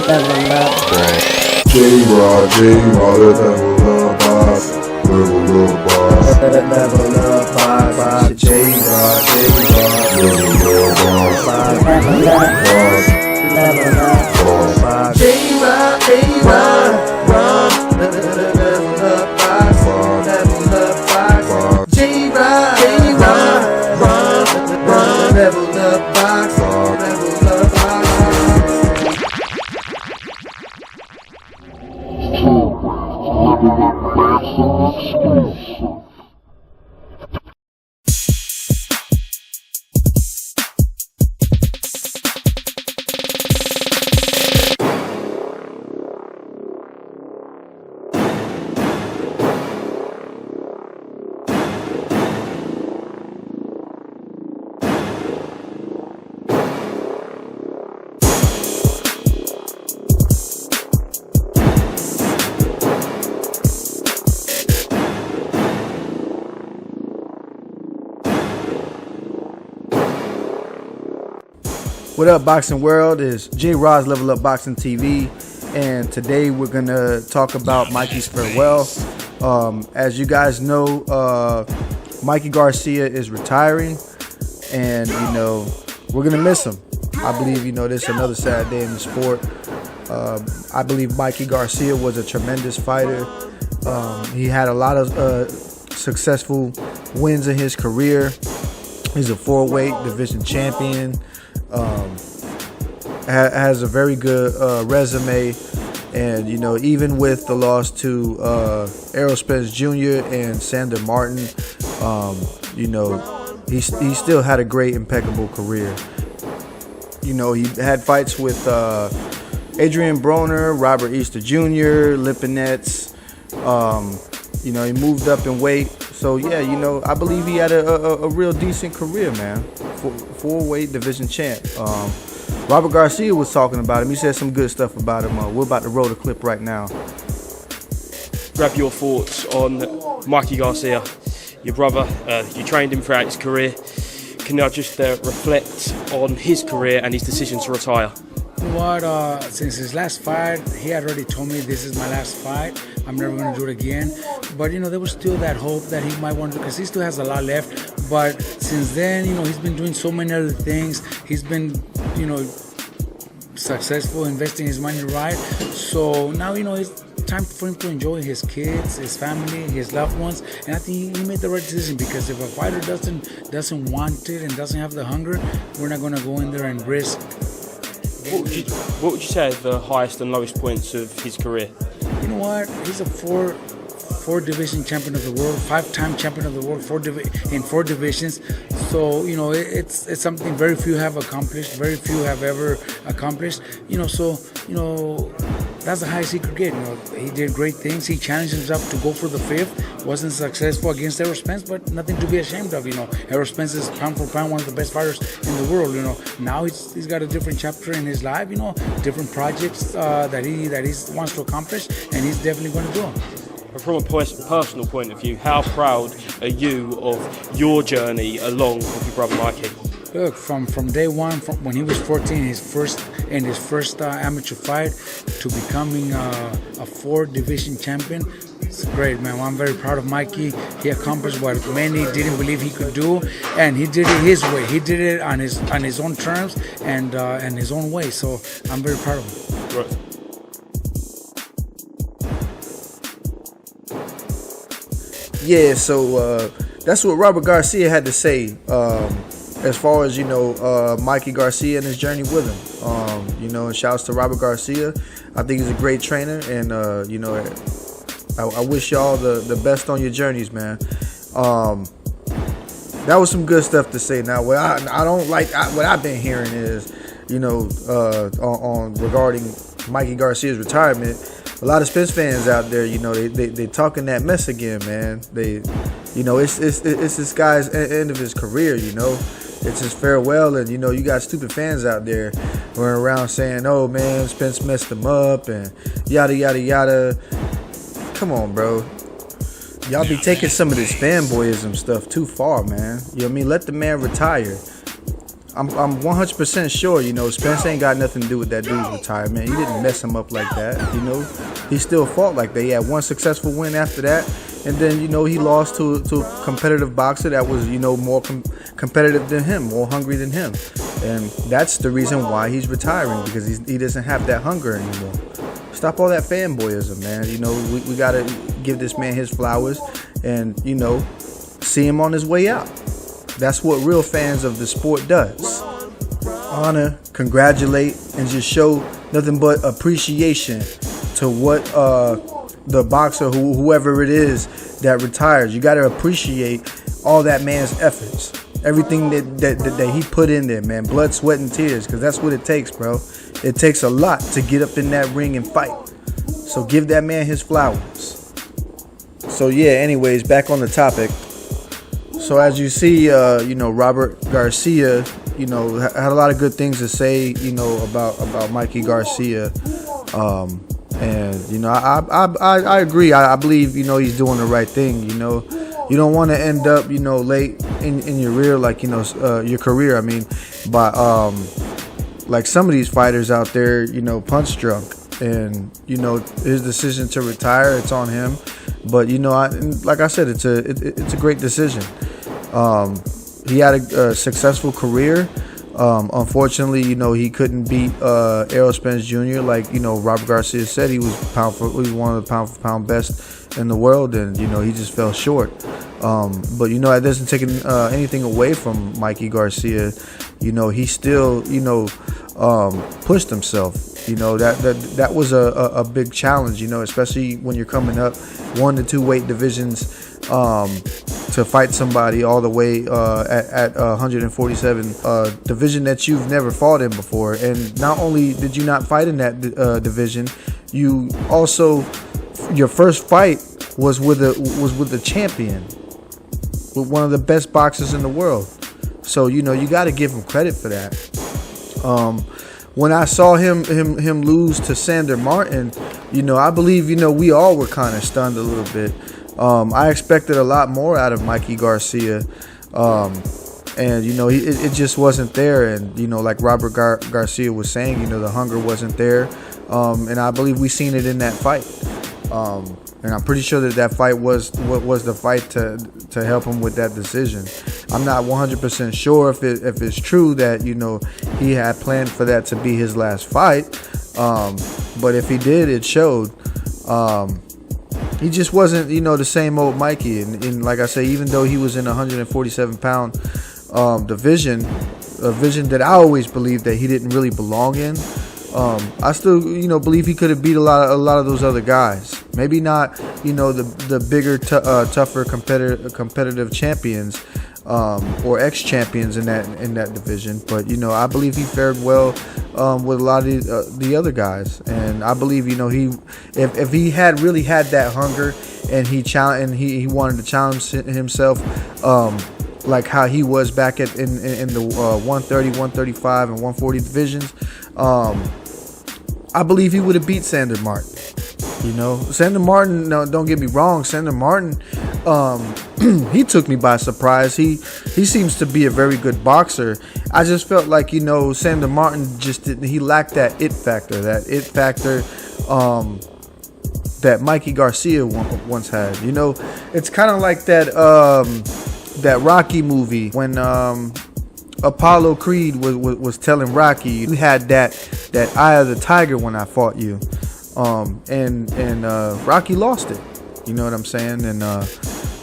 level up. Right. J-Rod, level up box, level up box. Level up box. J-Rod, level up box, Level up box. J-Rod, level up box. Level up box. J-Rod, level up box. Level up box. What up, boxing world? Is J-Rod's Level Up Boxing TV, and today we're gonna talk about Mikey's farewell. As you guys know, Mikey Garcia is retiring, and we're gonna miss him. I believe this is another sad day in the sport. I believe Mikey Garcia was a tremendous fighter. He had a lot of successful wins in his career. He's a 4-weight division champion. Has a very good resume, and even with the loss to Errol Spence Jr. and Sander Martin, he still had a great, impeccable career. He had fights with Adrian Broner, Robert Easter Jr., Lipinets. He moved up in weight. So yeah, I believe he had a real decent career, man. 4-weight division champ. Robert Garcia was talking about him. He said some good stuff about him. We're about to roll the clip right now. Grab your thoughts on Mikey Garcia, your brother. You trained him throughout his career. Can you just reflect on his career and his decision to retire? Since his last fight, he had already told me this is my last fight. I'm never going to do it again. But, there was still that hope that he might want to, because he still has a lot left. But since then, he's been doing so many other things. He's been, successful, investing his money right. So now, it's time for him to enjoy his kids, his family, his loved ones. And I think he made the right decision, because if a fighter doesn't want it and doesn't have the hunger, we're not going to go in there and risk. What would you say are the highest and lowest points of his career? You know what? He's a four division champion of the world, 5-time champion of the world, in 4 divisions. So it's something very few have accomplished, very few have ever accomplished. That's the highest he could get. He did great things. He challenged himself to go for the 5th. Wasn't successful against Errol Spence, but nothing to be ashamed of. Errol Spence is pound for pound one of the best fighters in the world. Now he's got a different chapter in his life. Different projects that he wants to accomplish, and he's definitely going to do them. From a personal point of view, how proud are you of your journey along with your brother Mikey? Look, from day one, from when he was 14, his first amateur fight, to becoming a 4-division champion, it's great, man. I'm very proud of Mikey. He accomplished what many didn't believe he could do, and he did it his way. He did it on his own terms and his own way. So I'm very proud of him. Right. Yeah, so that's what Robert Garcia had to say as far as Mikey Garcia and his journey with him. And shouts to Robert Garcia. I think he's a great trainer, and I wish y'all the best on your journeys, man. That was some good stuff to say. Now, what I don't like, what I've been hearing is, on regarding Mikey Garcia's retirement. A lot of Spence fans out there, they talking that mess again, man. It's this guy's end of his career, It's his farewell, and you got stupid fans out there running around saying, "Oh man, Spence messed him up," and yada yada yada. Come on, bro. Y'all be taking some of this fanboyism stuff too far, man. Let the man retire. I'm 100% sure, you know, Spence ain't got nothing to do with that dude's retirement. He didn't mess him up like that, you know. He still fought like that. He had one successful win after that, and then, you know, he lost to a competitive boxer that was, you know, more competitive than him, more hungry than him. And that's the reason why he's retiring, because he doesn't have that hunger anymore. Stop all that fanboyism, man. You know, we got to give this man his flowers and, you know, see him on his way out. That's what real fans of the sport does. Honor, congratulate, and just show nothing but appreciation to what the boxer, whoever it is that retires. You got to appreciate all that man's efforts. Everything that he put in there, man. Blood, sweat, and tears, because that's what it takes, bro. It takes a lot to get up in that ring and fight. So give that man his flowers. So yeah, anyways, back on the topic. So as you see, you know, Robert Garcia, you know, had a lot of good things to say, you know, about Mikey Garcia. And, you know, I agree. I believe, you know, he's doing the right thing. You know, you don't want to end up, you know, late in your career, like, you know, your career, I mean, by like some of these fighters out there, you know, punch drunk. And, you know, his decision to retire, it's on him. But, you know, like I said, it's a great decision. He had a successful career. Unfortunately, you know, he couldn't beat Errol Spence Jr. Like, you know, Robert Garcia said, he was one of the pound for pound best in the world, and, you know, he just fell short. But, you know, that doesn't take anything away from Mikey Garcia. You know, he still, you know, pushed himself. You know, that was a big challenge, you know, especially when you're coming up 1 to 2 weight divisions to fight somebody all the way at 147, division that you've never fought in before. And not only did you not fight in that division, you also, your first fight was with a champion, with one of the best boxers in the world. So, you know, you got to give him credit for that. When I saw him lose to Sander Martin, you know, I believe, you know, we all were kind of stunned a little bit. I expected a lot more out of Mikey Garcia, and, you know, it just wasn't there. And, you know, like Robert Garcia was saying, you know, the hunger wasn't there, and I believe we seen it in that fight. And I'm pretty sure that fight was the fight to help him with that decision. I'm not 100% sure if it's true that, you know, he had planned for that to be his last fight. But if he did, it showed. He just wasn't, you know, the same old Mikey. And like I say, even though he was in a 147-pound division, a division that I always believed that he didn't really belong in, I still, you know, believe he could have beat a lot of those other guys. Maybe not, you know, the bigger, tougher, competitive champions, or ex-champions in that division. But, you know, I believe he fared well with a lot of the other guys. And I believe, you know, if he had really had that hunger and he wanted to challenge himself, like how he was back in the 130, 135, and 140 divisions, I believe he would have beat Sander Martin. You know, Sander Martin, no, don't get me wrong, Sander Martin, he took me by surprise. He seems to be a very good boxer. I just felt like, you know, Sander Martin he lacked that it factor that Mikey Garcia once had. You know, it's kind of like that Rocky movie when Apollo Creed was telling Rocky, you had that eye of the tiger when I fought you, and Rocky lost it. You know what I'm saying? And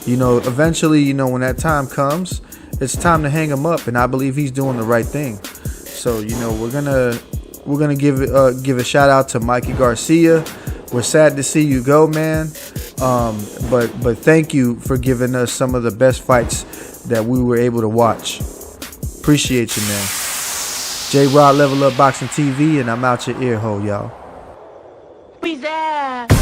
you know, eventually, you know, when that time comes, it's time to hang him up, and I believe he's doing the right thing. So, you know, we're gonna give a shout out to Mikey Garcia. We're sad to see you go, man. But thank you for giving us some of the best fights that we were able to watch. Appreciate you, man. J-Rod, Level Up Boxing TV, and I'm out your ear hole, y'all. Who's that?